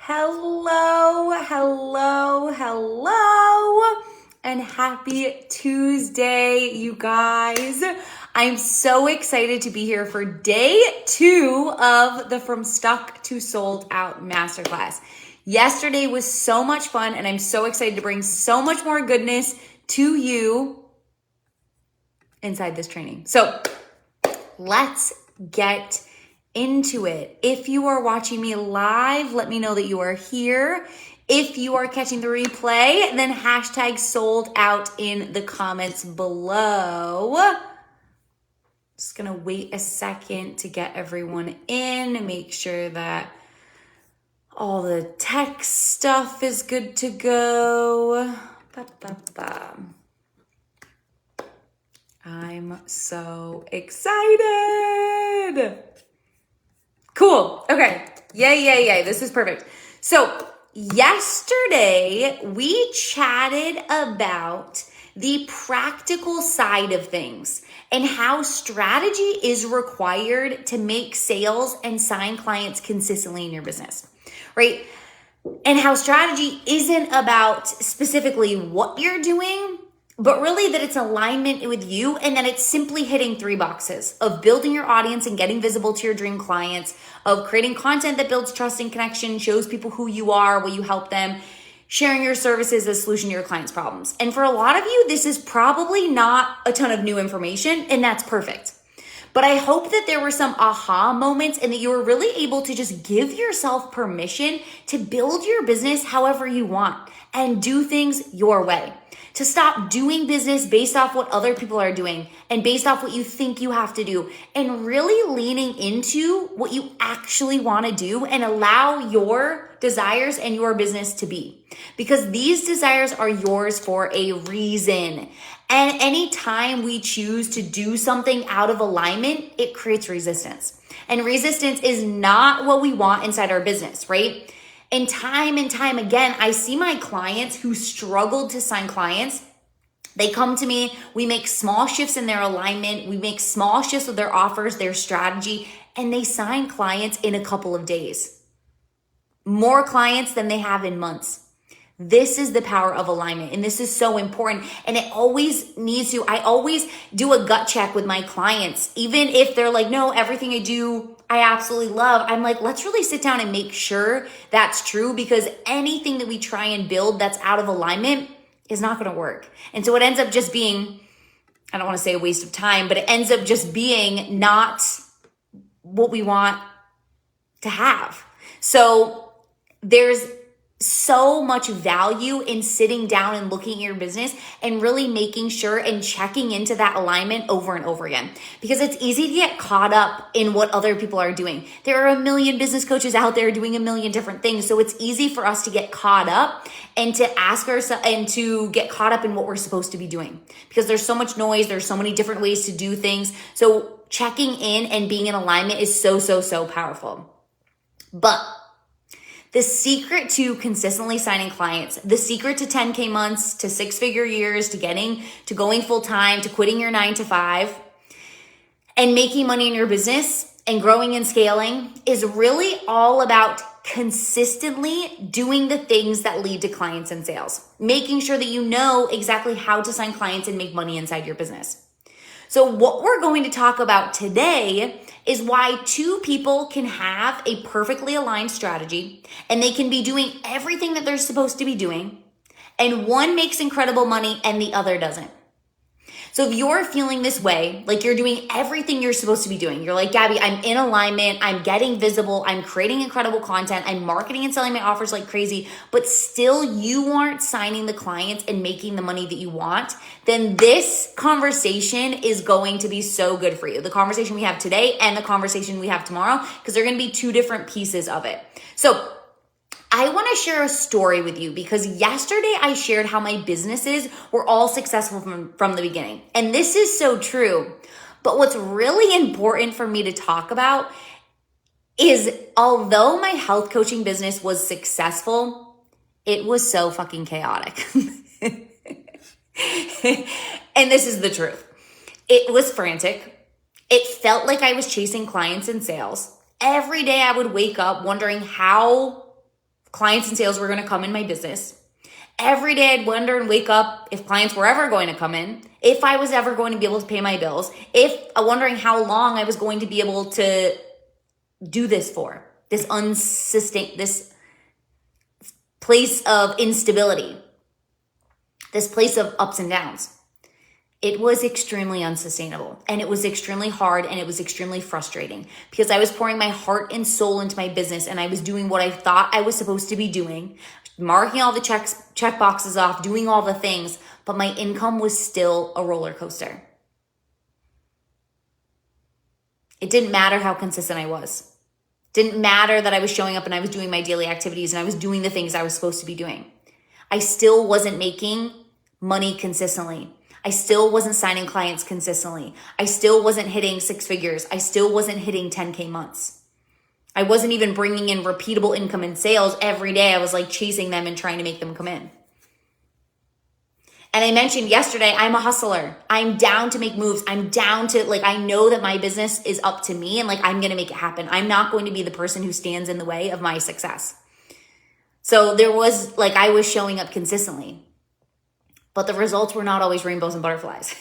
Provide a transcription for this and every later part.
Hello, hello, hello, and happy Tuesday, you guys. I'm so excited to be here for day 2 of the From Stuck to Sold Out Masterclass. Yesterday was so much fun, and I'm so excited to bring so much more goodness to you inside this training. So let's get into it. If you are watching me live, let me know that you are here. If you are catching the replay, then hashtag sold out in the comments below. Just gonna wait a second to get everyone in and make sure that all the text stuff is good to go. I'm so excited. Cool. Okay. Yay. This is perfect. So yesterday we chatted about the practical side of things and how strategy is required to make sales and sign clients consistently in your business, right? And how strategy isn't about specifically what you're doing, but really that it's alignment with you and that it's simply hitting 3 boxes of building your audience and getting visible to your dream clients, of creating content that builds trust and connection, shows people who you are, what you help them, sharing your services as a solution to your clients' problems. And for a lot of you, this is probably not a ton of new information, and that's perfect. But I hope that there were some aha moments and that you were really able to just give yourself permission to build your business however you want and do things your way. To stop doing business based off what other people are doing and based off what you think you have to do, and really leaning into what you actually want to do and allow your desires and your business to be. Because these desires are yours for a reason. And anytime we choose to do something out of alignment, it creates resistance. And resistance is not what we want inside our business, right? And time again, I see my clients who struggled to sign clients. They come to me, we make small shifts in their alignment, we make small shifts with their offers, their strategy, and they sign clients in a couple of days. More clients than they have in months. This is the power of alignment, and this is so important. And it always needs to, I always do a gut check with my clients. Even if they're like, no, everything I do, I absolutely love. I'm like, let's really sit down and make sure that's true, because anything that we try and build that's out of alignment is not going to work. And so it ends up just being, I don't want to say a waste of time, but it ends up just being not what we want to have. So there's so much value in sitting down and looking at your business and really making sure and checking into that alignment over and over again, because it's easy to get caught up in what other people are doing. There are a million business coaches out there doing a million different things. So it's easy for us to get caught up and to ask ourselves and to get caught up in what we're supposed to be doing, because there's so much noise. There's so many different ways to do things. So checking in and being in alignment is so powerful. But the secret to consistently signing clients, the secret to 10K months, to 6-figure years, to going full time, to quitting your 9-to-5 and making money in your business and growing and scaling is really all about consistently doing the things that lead to clients and sales, making sure that you know exactly how to sign clients and make money inside your business. So what we're going to talk about today is why 2 people can have a perfectly aligned strategy and they can be doing everything that they're supposed to be doing, and one makes incredible money and the other doesn't. So if you're feeling this way, like you're doing everything you're supposed to be doing, you're like, Gabby, I'm in alignment, I'm getting visible, I'm creating incredible content, I'm marketing and selling my offers like crazy, but still you aren't signing the clients and making the money that you want, then this conversation is going to be so good for you. The conversation we have today and the conversation we have tomorrow, because they're going to be 2 different pieces of it. So I want to share a story with you, because yesterday I shared how my businesses were all successful from the beginning. And this is so true. But what's really important for me to talk about is, although my health coaching business was successful, it was so fucking chaotic. And this is the truth. It was frantic. It felt like I was chasing clients and sales. Every day I would wake up wondering how clients and sales were going to come in my business. Every day I'd wonder and wake up if clients were ever going to come in, if I was ever going to be able to pay my bills, wondering how long I was going to be able to do this for, this place of instability, this place of ups and downs. It was extremely unsustainable, and it was extremely hard, and it was extremely frustrating because I was pouring my heart and soul into my business, and I was doing what I thought I was supposed to be doing, marking all the check boxes off, doing all the things, but my income was still a roller coaster. It didn't matter how consistent I was. It didn't matter that I was showing up and I was doing my daily activities and I was doing the things I was supposed to be doing. I still wasn't making money consistently. I still wasn't signing clients consistently. I still wasn't hitting 6 figures. I still wasn't hitting 10K months. I wasn't even bringing in repeatable income and sales every day. I was like chasing them and trying to make them come in. And I mentioned yesterday, I'm a hustler. I'm down to make moves. I'm down to I know that my business is up to me and I'm going to make it happen. I'm not going to be the person who stands in the way of my success. So there was I was showing up consistently. But the results were not always rainbows and butterflies.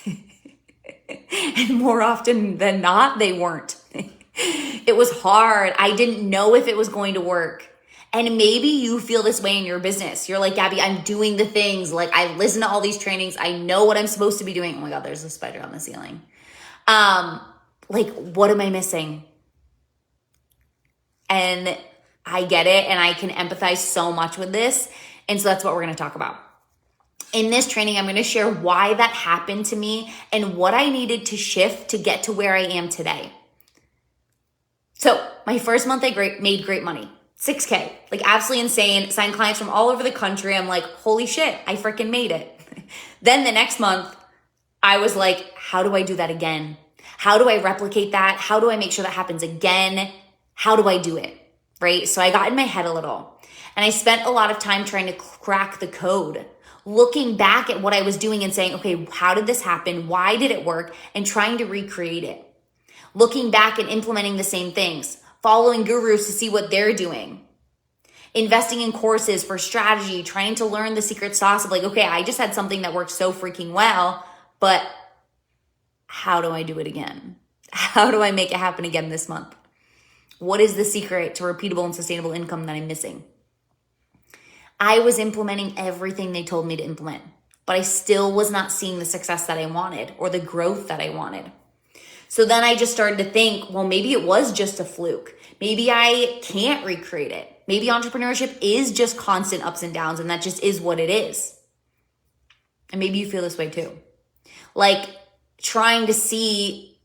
And more often than not, they weren't. It was hard. I didn't know if it was going to work. And maybe you feel this way in your business. You're like, Gabby, I'm doing the things. I listen to all these trainings. I know what I'm supposed to be doing. Oh my God, there's a spider on the ceiling. What am I missing? And I get it. And I can empathize so much with this. And so that's what we're going to talk about. In this training, I'm going to share why that happened to me and what I needed to shift to get to where I am today. So my first month, I made great money. 6K, absolutely insane. Signed clients from all over the country. I'm like, holy shit, I freaking made it. Then the next month, I was like, how do I do that again? How do I replicate that? How do I make sure that happens again? How do I do it? Right? So I got in my head a little and I spent a lot of time trying to crack the code, looking back at what I was doing and saying, okay, how did this happen? Why did it work? And trying to recreate it. Looking back and implementing the same things, following gurus to see what they're doing, investing in courses for strategy, trying to learn the secret sauce of okay, I just had something that worked so freaking well, but how do I do it again? How do I make it happen again this month? What is the secret to repeatable and sustainable income that I'm missing? I was implementing everything they told me to implement, but I still was not seeing the success that I wanted or the growth that I wanted. So then I just started to think, well, maybe it was just a fluke. Maybe I can't recreate it. Maybe entrepreneurship is just constant ups and downs, and that just is what it is. And maybe you feel this way too. Trying to see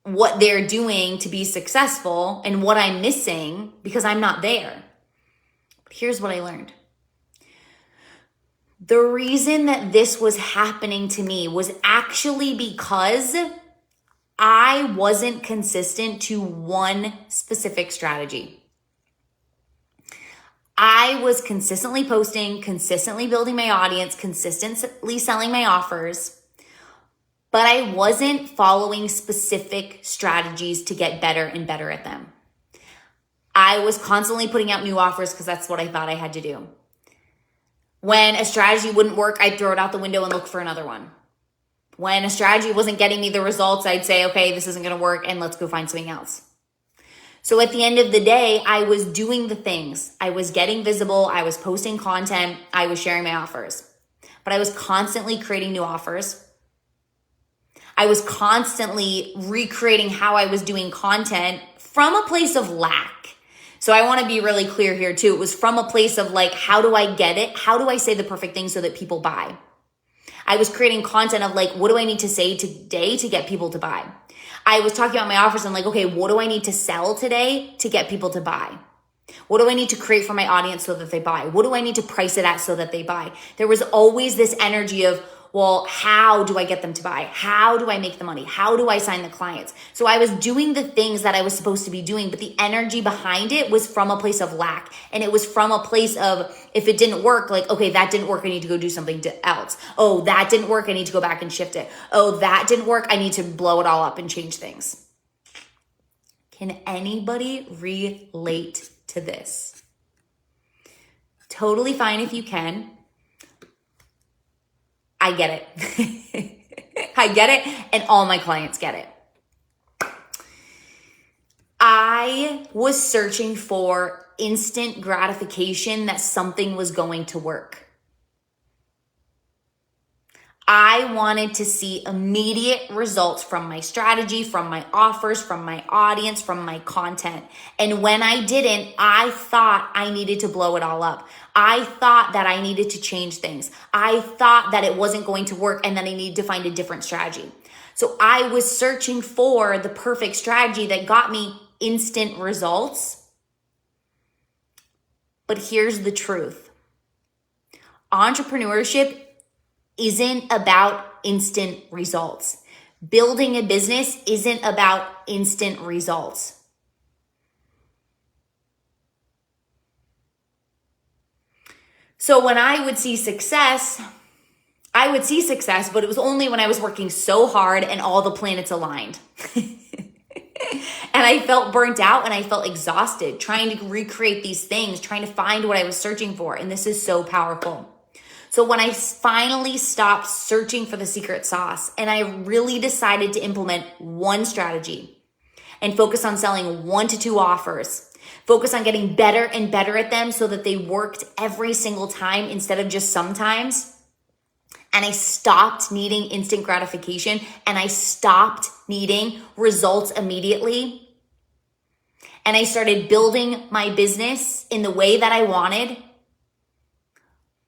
what they're doing to be successful and what I'm missing because I'm not there. But here's what I learned. The reason that this was happening to me was actually because I wasn't consistent to one specific strategy. I was consistently posting, consistently building my audience, consistently selling my offers, but I wasn't following specific strategies to get better and better at them. I was constantly putting out new offers because that's what I thought I had to do. When a strategy wouldn't work, I'd throw it out the window and look for another one. When a strategy wasn't getting me the results, I'd say, okay, this isn't going to work and let's go find something else. So at the end of the day, I was doing the things. I was getting visible. I was posting content. I was sharing my offers. But I was constantly creating new offers. I was constantly recreating how I was doing content from a place of lack. So I want to be really clear here too. It was from a place of how do I get it? How do I say the perfect thing so that people buy? I was creating content of what do I need to say today to get people to buy? I was talking about my offers and okay, what do I need to sell today to get people to buy? What do I need to create for my audience so that they buy? What do I need to price it at so that they buy? There was always this energy of, well, how do I get them to buy? How do I make the money? How do I sign the clients? So I was doing the things that I was supposed to be doing, but the energy behind it was from a place of lack. And it was from a place of, if it didn't work, okay, that didn't work. I need to go do something else. Oh, that didn't work. I need to go back and shift it. Oh, that didn't work. I need to blow it all up and change things. Can anybody relate to this. Totally fine if you can. I get it. I get it, and all my clients get it. I was searching for instant gratification that something was going to work. I wanted to see immediate results from my strategy, from my offers, from my audience, from my content. And when I didn't, I thought I needed to blow it all up. I thought that I needed to change things. I thought that it wasn't going to work and then I needed to find a different strategy. So I was searching for the perfect strategy that got me instant results. But here's the truth. Entrepreneurship isn't about instant results. Building a business isn't about instant results. So when I would see success, but it was only when I was working so hard and all the planets aligned. And I felt burnt out and I felt exhausted trying to recreate these things, trying to find what I was searching for. And this is so powerful. So when I finally stopped searching for the secret sauce and I really decided to implement one strategy and focus on selling 1 to 2 offers, focus on getting better and better at them so that they worked every single time instead of just sometimes, and I stopped needing instant gratification and I stopped needing results immediately, and I started building my business in the way that I wanted,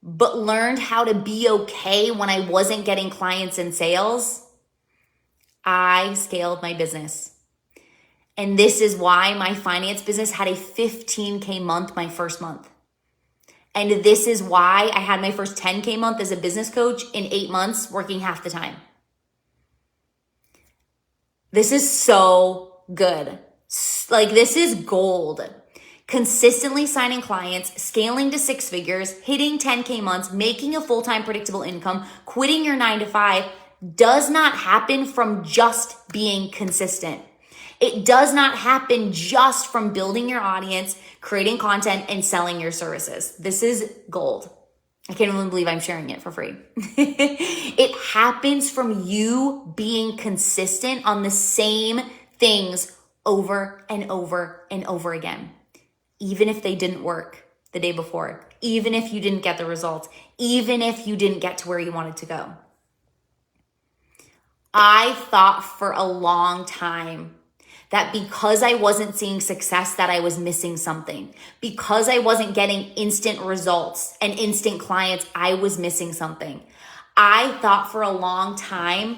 but learned how to be okay when I wasn't getting clients and sales, I scaled my business. And this is why my finance business had a 15K month my first month. And this is why I had my first 10K month as a business coach in 8 months, working half the time. This is so good. Like, this is gold. Consistently signing clients, scaling to 6 figures, hitting 10K months, making a full-time predictable income, quitting your 9 to 5 does not happen from just being consistent. It does not happen just from building your audience, creating content, and selling your services. This is gold. I can't even believe I'm sharing it for free. It happens from you being consistent on the same things over and over and over again. Even if they didn't work the day before, even if you didn't get the results, even if you didn't get to where you wanted to go. I thought for a long time that because I wasn't seeing success, that I was missing something. Because I wasn't getting instant results and instant clients, I was missing something. I thought for a long time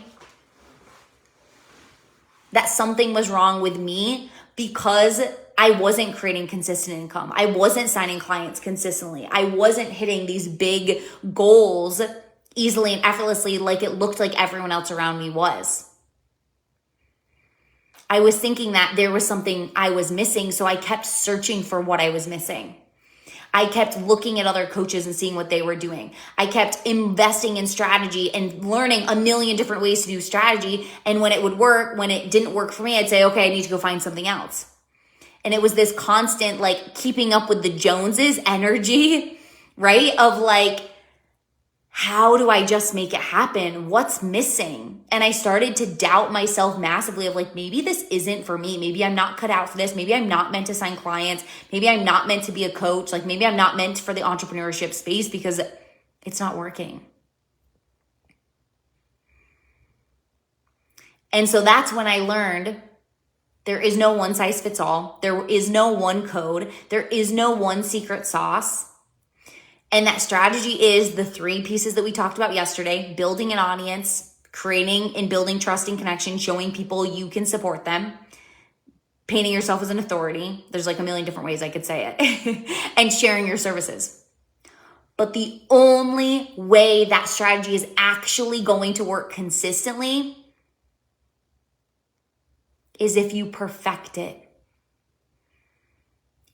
that something was wrong with me because I wasn't creating consistent income. I wasn't signing clients consistently. I wasn't hitting these big goals easily and effortlessly like it looked like everyone else around me was. I was thinking that there was something I was missing, so I kept searching for what I was missing. I kept looking at other coaches and seeing what they were doing. I kept investing in strategy and learning a million different ways to do strategy. And when it would work, when it didn't work for me, I'd say, okay, I need to go find something else. And it was this constant, like, keeping up with the Joneses energy, right? Of like, how do I just make it happen? What's missing? And I started to doubt myself massively of like, maybe this isn't for me. Maybe I'm not cut out for this. Maybe I'm not meant to sign clients. Maybe I'm not meant to be a coach. Like, maybe I'm not meant for the entrepreneurship space because it's not working. And so that's when I learned there is no one size fits all. There is no one code. There is no one secret sauce. And that strategy is the 3 pieces that we talked about yesterday: building an audience, creating and building trust and connection, showing people you can support them, painting yourself as an authority. There's like a million different ways I could say it, and sharing your services. But the only way that strategy is actually going to work consistently is if you perfect it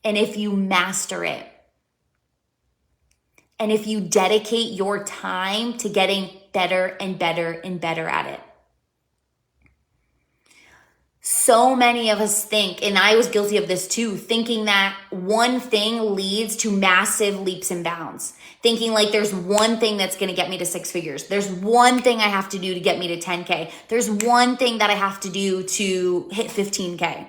and if you master it. And if you dedicate your time to getting better and better and better at it. So many of us think, and I was guilty of this too, thinking that one thing leads to massive leaps and bounds. Thinking like there's one thing that's going to get me to 6 figures. There's one thing I have to do to get me to 10K. There's one thing that I have to do to hit 15K.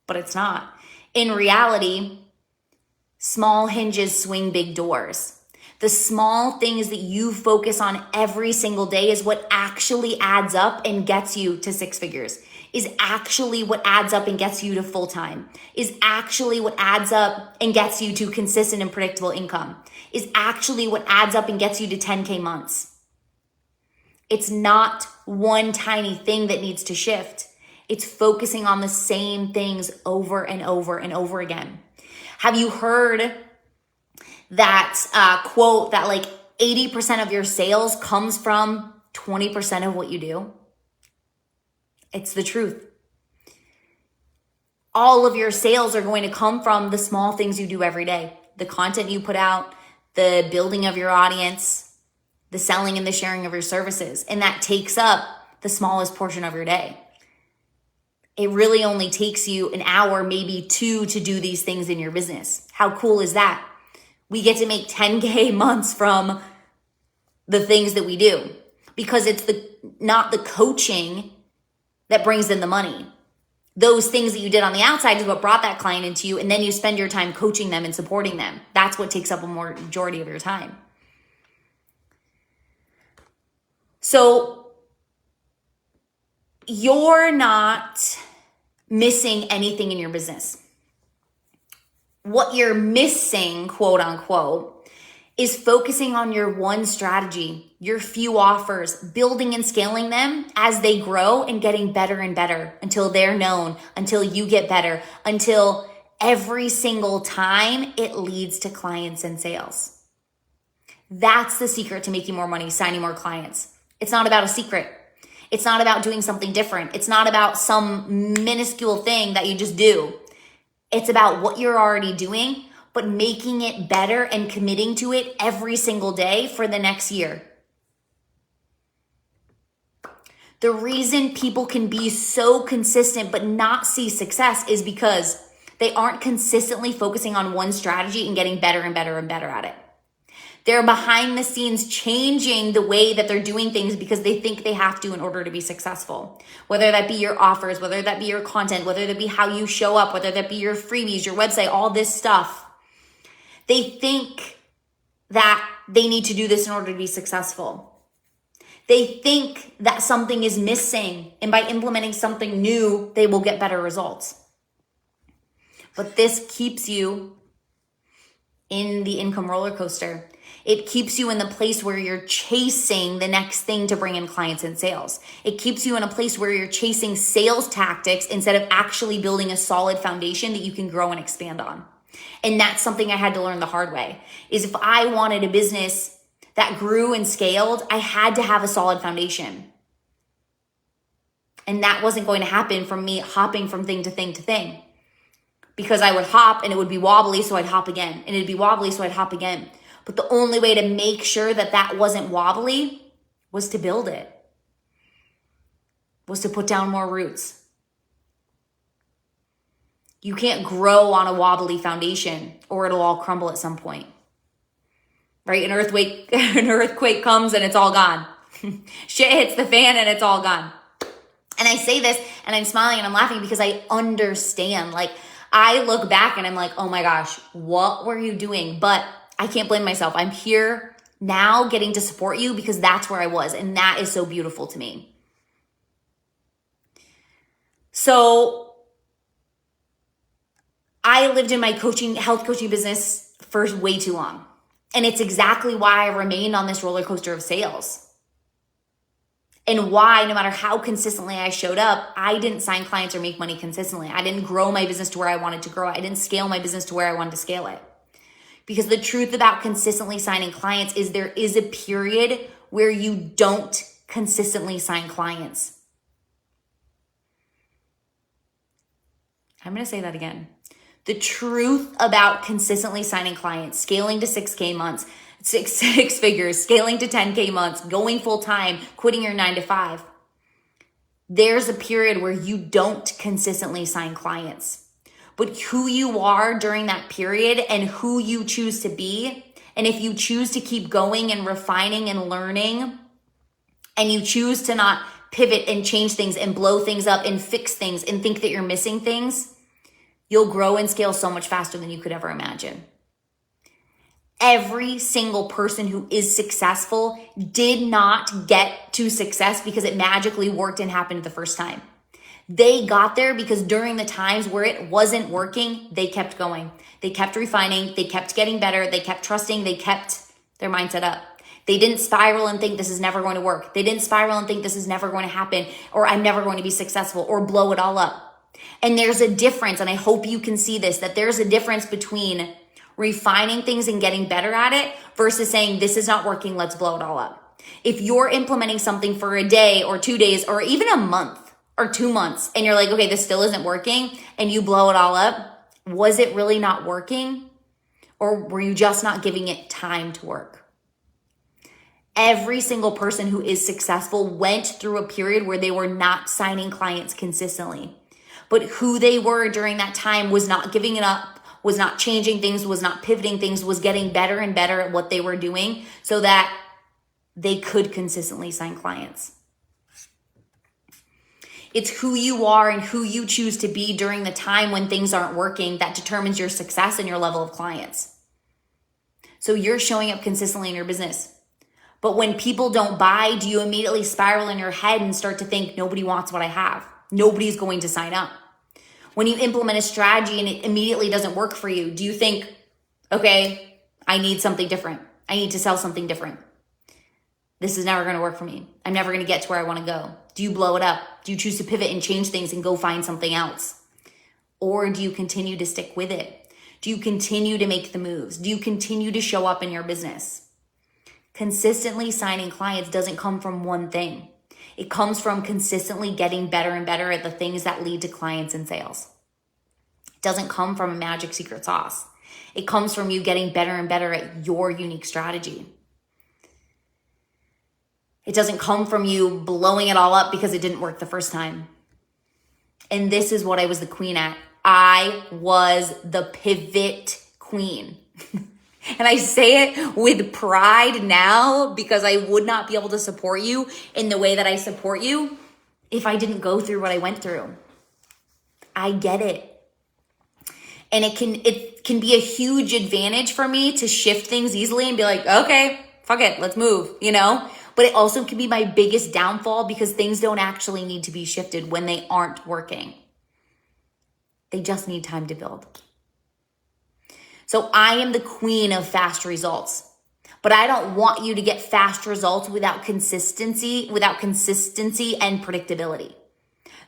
But it's not. In reality, small hinges swing big doors. The small things that you focus on every single day is what actually adds up and gets you to 6 figures, is actually what adds up and gets you to full time, is actually what adds up and gets you to consistent and predictable income, is actually what adds up and gets you to 10K months. It's not one tiny thing that needs to shift. It's focusing on the same things over and over and over again. Have you heard that quote that like 80% of your sales comes from 20% of what you do? It's the truth. All of your sales are going to come from the small things you do every day. The content you put out, the building of your audience, the selling and the sharing of your services. And that takes up the smallest portion of your day. It really only takes you an hour, maybe 2, to do these things in your business. How cool is that? We get to make 10K months from the things that we do because it's not the coaching that brings in the money. Those things that you did on the outside is what brought that client into you, and then you spend your time coaching them and supporting them. That's what takes up a majority of your time. So you're not missing anything in your business. What you're missing, quote unquote, is focusing on your one strategy, your few offers, building and scaling them as they grow and getting better and better until they're known, until you get better, until every single time it leads to clients and sales. That's the secret to making more money, signing more clients. It's not about a secret. It's not about doing something different. It's not about some minuscule thing that you just do. It's about what you're already doing, but making it better and committing to it every single day for the next year. The reason people can be so consistent but not see success is because they aren't consistently focusing on one strategy and getting better and better and better at it. They're behind the scenes changing the way that they're doing things because they think they have to in order to be successful. Whether that be your offers, whether that be your content, whether that be how you show up, whether that be your freebies, your website, all this stuff. They think that they need to do this in order to be successful. They think that something is missing, and by implementing something new, they will get better results. But this keeps you in the income roller coaster. It keeps you in the place where you're chasing the next thing to bring in clients and sales. It keeps you in a place where you're chasing sales tactics instead of actually building a solid foundation that you can grow and expand on. And that's something I had to learn the hard way, is if I wanted a business that grew and scaled, I had to have a solid foundation. And that wasn't going to happen from me hopping from thing to thing to thing. Because I would hop and it would be wobbly, so I'd hop again. And it'd be wobbly, so I'd hop again. But the only way to make sure that that wasn't wobbly was to build it, was to put down more roots. You can't grow on a wobbly foundation or it'll all crumble at some point, right? An earthquake comes and it's all gone. Shit hits the fan and it's all gone. And I say this and I'm smiling and I'm laughing because I understand. Like, I look back and I'm like, oh my gosh, what were you doing? But I can't blame myself. I'm here now getting to support you because that's where I was. And that is so beautiful to me. So I lived in my health coaching business for way too long. And it's exactly why I remained on this roller coaster of sales. And why, no matter how consistently I showed up, I didn't sign clients or make money consistently. I didn't grow my business to where I wanted to grow it. I didn't scale my business to where I wanted to scale it. Because the truth about consistently signing clients is there is a period where you don't consistently sign clients. I'm going to say that again. The truth about consistently signing clients, scaling to 6K months, six figures, scaling to 10K months, going full time, quitting your 9 to 5. There's a period where you don't consistently sign clients. But who you are during that period and who you choose to be, and if you choose to keep going and refining and learning, and you choose to not pivot and change things and blow things up and fix things and think that you're missing things, you'll grow and scale so much faster than you could ever imagine. Every single person who is successful did not get to success because it magically worked and happened the first time. They got there because during the times where it wasn't working, they kept going. They kept refining. They kept getting better. They kept trusting. They kept their mindset up. They didn't spiral and think this is never going to work. They didn't spiral and think this is never going to happen, or I'm never going to be successful, or blow it all up. And there's a difference, and I hope you can see this, that there's a difference between refining things and getting better at it versus saying, this is not working, let's blow it all up. If you're implementing something for a day or 2 days or even a month or 2 months and you're like, okay, this still isn't working, and you blow it all up, was it really not working? Or were you just not giving it time to work? Every single person who is successful went through a period where they were not signing clients consistently. But who they were during that time was not giving it up, was not changing things, was not pivoting things, was getting better and better at what they were doing so that they could consistently sign clients. It's who you are and who you choose to be during the time when things aren't working that determines your success and your level of clients. So you're showing up consistently in your business. But when people don't buy, do you immediately spiral in your head and start to think, nobody wants what I have? Nobody's going to sign up. When you implement a strategy and it immediately doesn't work for you, do you think, okay, I need something different. I need to sell something different. This is never going to work for me. I'm never going to get to where I want to go. Do you blow it up? Do you choose to pivot and change things and go find something else? Or do you continue to stick with it? Do you continue to make the moves? Do you continue to show up in your business? Consistently signing clients doesn't come from one thing. It comes from consistently getting better and better at the things that lead to clients and sales. It doesn't come from a magic secret sauce. It comes from you getting better and better at your unique strategy. It doesn't come from you blowing it all up because it didn't work the first time. And this is what I was the queen at. I was the pivot queen. And I say it with pride now because I would not be able to support you in the way that I support you if I didn't go through what I went through. I get it. And it can be a huge advantage for me to shift things easily and be like, okay, fuck it, let's move, you know? But it also can be my biggest downfall because things don't actually need to be shifted when they aren't working. They just need time to build. So I am the queen of fast results, but I don't want you to get fast results without consistency and predictability.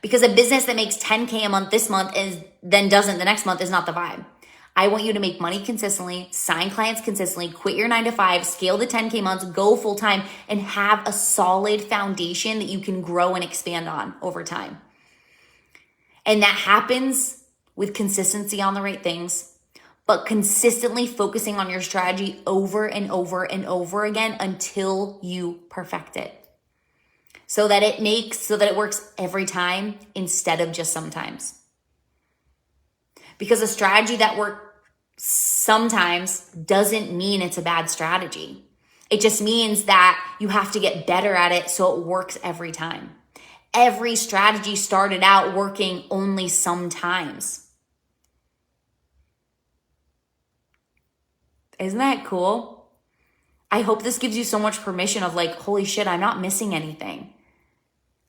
Because a business that makes 10K a month this month and then doesn't the next month is not the vibe. I want you to make money consistently, sign clients consistently, quit your 9 to 5, scale to 10K months, go full time, and have a solid foundation that you can grow and expand on over time. And that happens with consistency on the right things, but consistently focusing on your strategy over and over and over again until you perfect it. So that it works every time instead of just sometimes. Because a strategy that works sometimes doesn't mean it's a bad strategy. It just means that you have to get better at it so it works every time. Every strategy started out working only sometimes. Isn't that cool? I hope this gives you so much permission of like, holy shit, I'm not missing anything.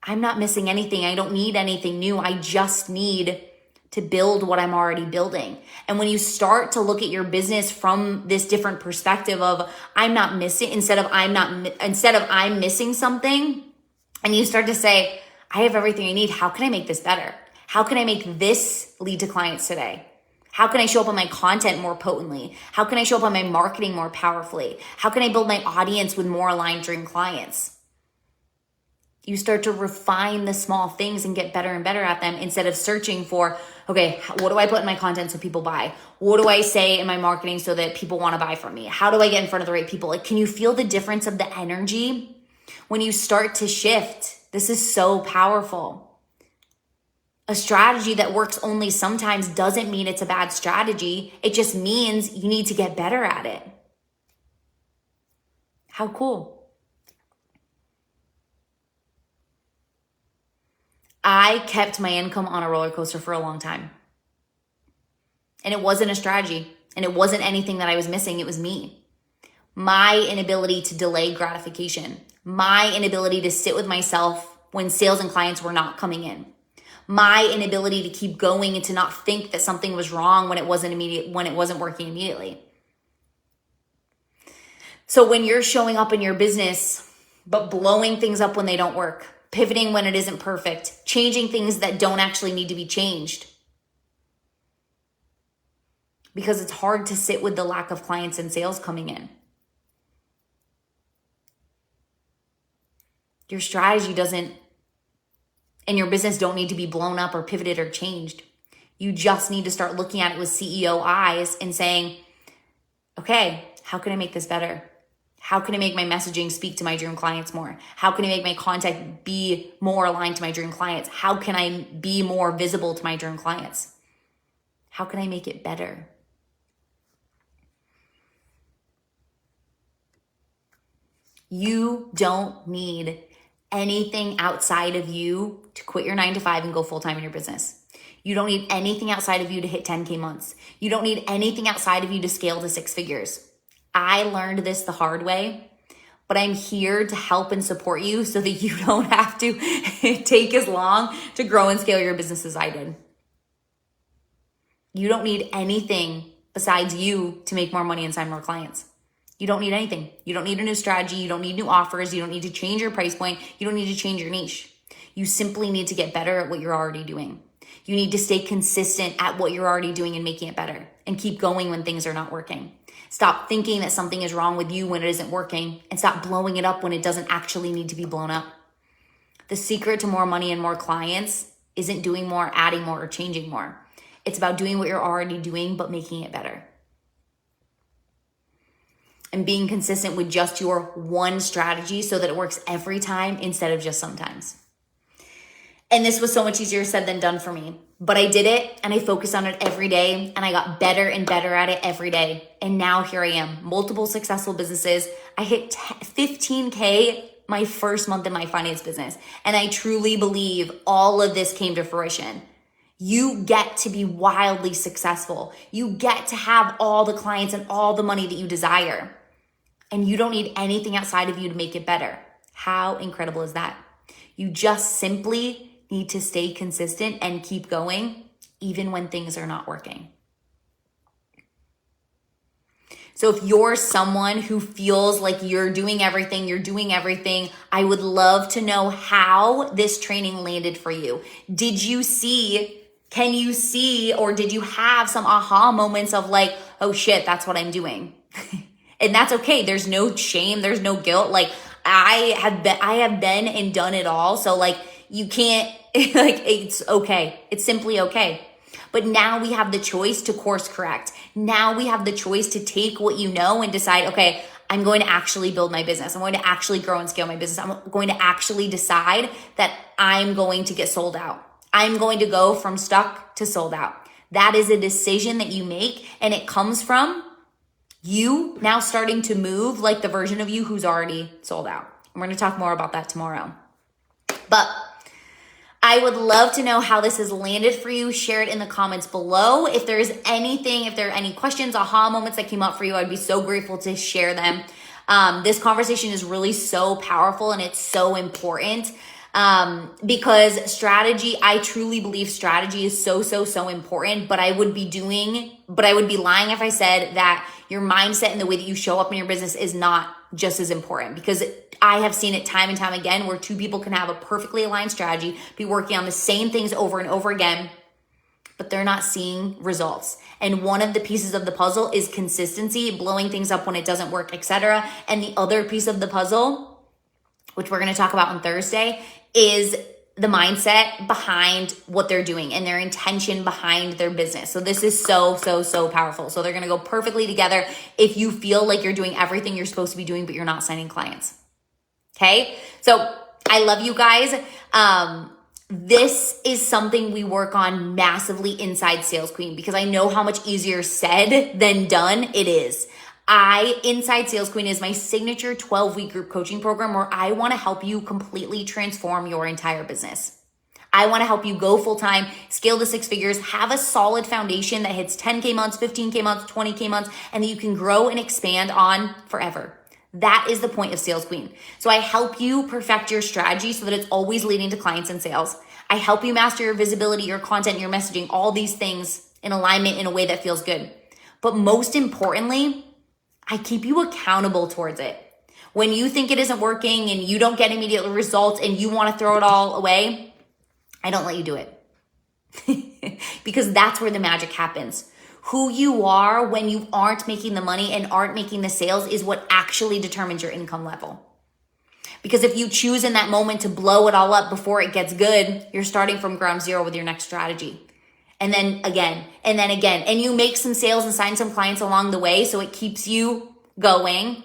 I'm not missing anything. I don't need anything new. I just need to build what I'm already building. And when you start to look at your business from this different perspective of I'm not missing, instead of I'm missing something, and you start to say, I have everything I need. How can I make this better? How can I make this lead to clients today? How can I show up on my content more potently? How can I show up on my marketing more powerfully? How can I build my audience with more aligned dream clients? You start to refine the small things and get better and better at them instead of searching for, okay, what do I put in my content so people buy? What do I say in my marketing so that people want to buy from me? How do I get in front of the right people? Like, can you feel the difference of the energy when you start to shift? This is so powerful. A strategy that works only sometimes doesn't mean it's a bad strategy. It just means you need to get better at it. How cool. I kept my income on a roller coaster for a long time. And it wasn't a strategy. And it wasn't anything that I was missing. It was me. My inability to delay gratification. My inability to sit with myself when sales and clients were not coming in. My inability to keep going and to not think that something was wrong when it wasn't working immediately. So when you're showing up in your business, but blowing things up when they don't work, pivoting when it isn't perfect, changing things that don't actually need to be changed. Because it's hard to sit with the lack of clients and sales coming in. Your strategy and your business don't need to be blown up or pivoted or changed. You just need to start looking at it with CEO eyes and saying, okay, how can I make this better? How can I make my messaging speak to my dream clients more? How can I make my content be more aligned to my dream clients? How can I be more visible to my dream clients? How can I make it better? You don't need anything outside of you to quit your 9-to-5 and go full-time in your business. You don't need anything outside of you to hit 10K months. You don't need anything outside of you to scale to 6 figures. I learned this the hard way, but I'm here to help and support you so that you don't have to take as long to grow and scale your business as I did. You don't need anything besides you to make more money and sign more clients. You don't need anything. You don't need a new strategy. You don't need new offers. You don't need to change your price point. You don't need to change your niche. You simply need to get better at what you're already doing. You need to stay consistent at what you're already doing and making it better and keep going when things are not working. Stop thinking that something is wrong with you when it isn't working, and stop blowing it up when it doesn't actually need to be blown up. The secret to more money and more clients isn't doing more, adding more, or changing more. It's about doing what you're already doing, but making it better. And being consistent with just your one strategy so that it works every time instead of just sometimes. And this was so much easier said than done for me. But I did it and I focused on it every day and I got better and better at it every day. And now here I am, multiple successful businesses. I hit 15K my first month in my finance business. And I truly believe all of this came to fruition. You get to be wildly successful. You get to have all the clients and all the money that you desire. And you don't need anything outside of you to make it better. How incredible is that? You just simply need to stay consistent and keep going even when things are not working. So if you're someone who feels like you're doing everything, I would love to know how this training landed for you. Can you see, or did you have some aha moments of like, oh shit, that's what I'm doing? And that's okay. There's no shame. There's no guilt. Like I have been and done it all. So like you can't, like it's okay. It's simply okay. But now we have the choice to course correct. Now we have the choice to take what you know and decide, okay, I'm going to actually build my business. I'm going to actually grow and scale my business. I'm going to actually decide that I'm going to get sold out. I'm going to go from stuck to sold out. That is a decision that you make, and it comes from you now starting to move like the version of you who's already sold out. We're going to talk more about that tomorrow. But I would love to know how this has landed for you. Share it in the comments below. If there are any questions, aha moments that came up for you, I'd be so grateful to share them. This conversation is really so powerful and it's so important because strategy, I truly believe strategy is so important, but I would be lying if I said that your mindset and the way that you show up in your business is not just as important, because I have seen it time and time again where two people can have a perfectly aligned strategy, be working on the same things over and over again, but they're not seeing results. And one of the pieces of the puzzle is consistency, blowing things up when it doesn't work, etc. And the other piece of the puzzle, which we're going to talk about on Thursday, is the mindset behind what they're doing and their intention behind their business. So this is so, so, so powerful. So they're going to go perfectly together if you feel like you're doing everything you're supposed to be doing, but you're not signing clients. Okay. So I love you guys. This is something we work on massively inside Sales Queen, because I know how much easier said than done it is. Inside Sales Queen is my signature 12-week group coaching program where I want to help you completely transform your entire business. I want to help you go full-time, scale to 6 figures, have a solid foundation that hits 10K months, 15K months, 20K months, and that you can grow and expand on forever. That is the point of Sales Queen. So I help you perfect your strategy so that it's always leading to clients and sales. I help you master your visibility, your content, your messaging, all these things in alignment in a way that feels good. But most importantly, I keep you accountable towards it. When you think it isn't working and you don't get immediate results and you want to throw it all away, I don't let you do it. Because that's where the magic happens. Who you are when you aren't making the money and aren't making the sales is what actually determines your income level. Because if you choose in that moment to blow it all up before it gets good, you're starting from ground zero with your next strategy. And then again, and then again. And you make some sales and sign some clients along the way, so it keeps you going.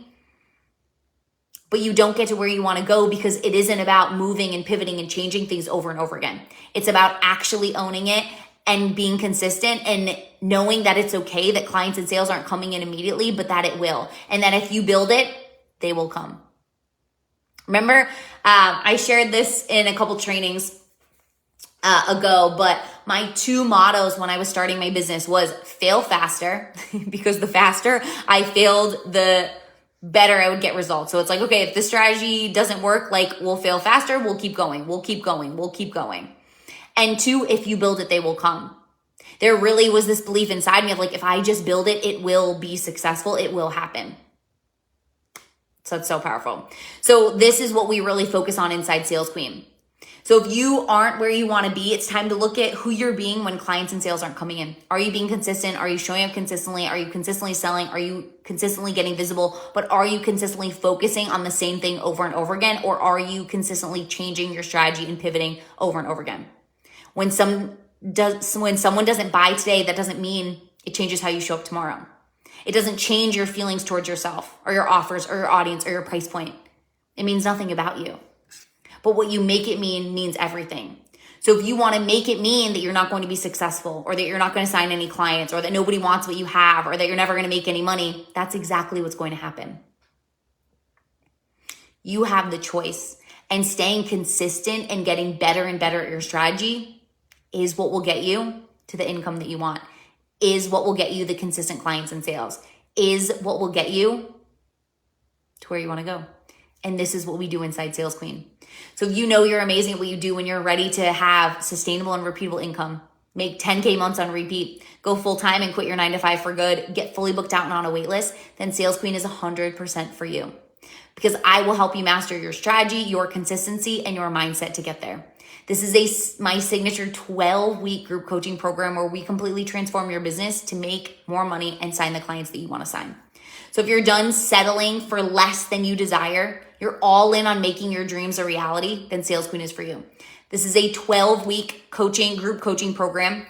But you don't get to where you want to go because it isn't about moving and pivoting and changing things over and over again. It's about actually owning it and being consistent and knowing that it's okay that clients and sales aren't coming in immediately, but that it will. And that if you build it, they will come. Remember, I shared this in a couple trainings ago, but my 2 mottos when I was starting my business was fail faster, because the faster I failed, the better I would get results. So it's like, okay, if the strategy doesn't work, like we'll fail faster, we'll keep going, we'll keep going, we'll keep going. And 2, if you build it, they will come. There really was this belief inside me of like, if I just build it, it will be successful, it will happen. So it's so powerful. So this is what we really focus on inside Sales Queen. So if you aren't where you want to be, it's time to look at who you're being when clients and sales aren't coming in. Are you being consistent? Are you showing up consistently? Are you consistently selling? Are you consistently getting visible? But are you consistently focusing on the same thing over and over again? Or are you consistently changing your strategy and pivoting over and over again? When someone doesn't buy today, that doesn't mean it changes how you show up tomorrow. It doesn't change your feelings towards yourself or your offers or your audience or your price point. It means nothing about you. But what you make it mean means everything. So if you want to make it mean that you're not going to be successful, or that you're not going to sign any clients, or that nobody wants what you have, or that you're never going to make any money, that's exactly what's going to happen. You have the choice, and staying consistent and getting better and better at your strategy is what will get you to the income that you want, is what will get you the consistent clients and sales, is what will get you to where you want to go. And this is what we do inside Sales Queen. So if you know you're amazing at what you do when you're ready to have sustainable and repeatable income, make 10K months on repeat, go full-time and quit your 9-to-5 for good, get fully booked out and on a wait list, then Sales Queen is 100% for you. Because I will help you master your strategy, your consistency, and your mindset to get there. This is my signature 12-week group coaching program where we completely transform your business to make more money and sign the clients that you want to sign. So if you're done settling for less than you desire, you're all in on making your dreams a reality, then Sales Queen is for you. This is a 12-week group coaching program,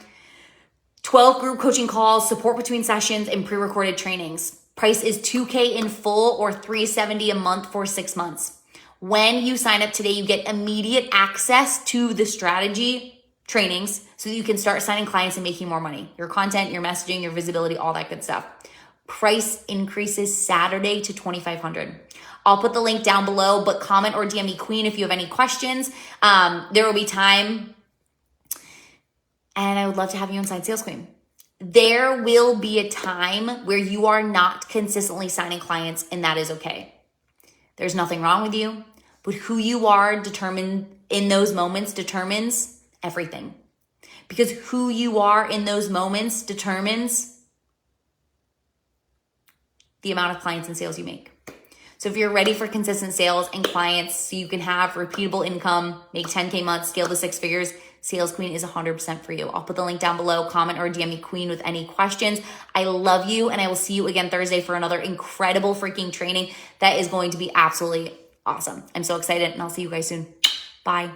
12 group coaching calls, support between sessions, and pre-recorded trainings. Price is $2K in full or $370 a month for 6 months. When you sign up today, you get immediate access to the strategy trainings so that you can start signing clients and making more money. Your content, your messaging, your visibility, all that good stuff. Price increases Saturday to $2,500. I'll put the link down below, but comment or DM me Queen if you have any questions. There will be time, and I would love to have you inside Sales Queen. There will be a time where you are not consistently signing clients, and that is okay. There's nothing wrong with you, but who you are in those moments determines everything. Because who you are in those moments determines the amount of clients and sales you make. So if you're ready for consistent sales and clients so you can have repeatable income, make 10K months, scale to 6 figures, Sales Queen is 100% for you. I'll put the link down below. Comment or DM me Queen with any questions. I love you, and I will see you again Thursday for another incredible freaking training that is going to be absolutely Awesome. I'm so excited, and I'll see you guys soon. Bye.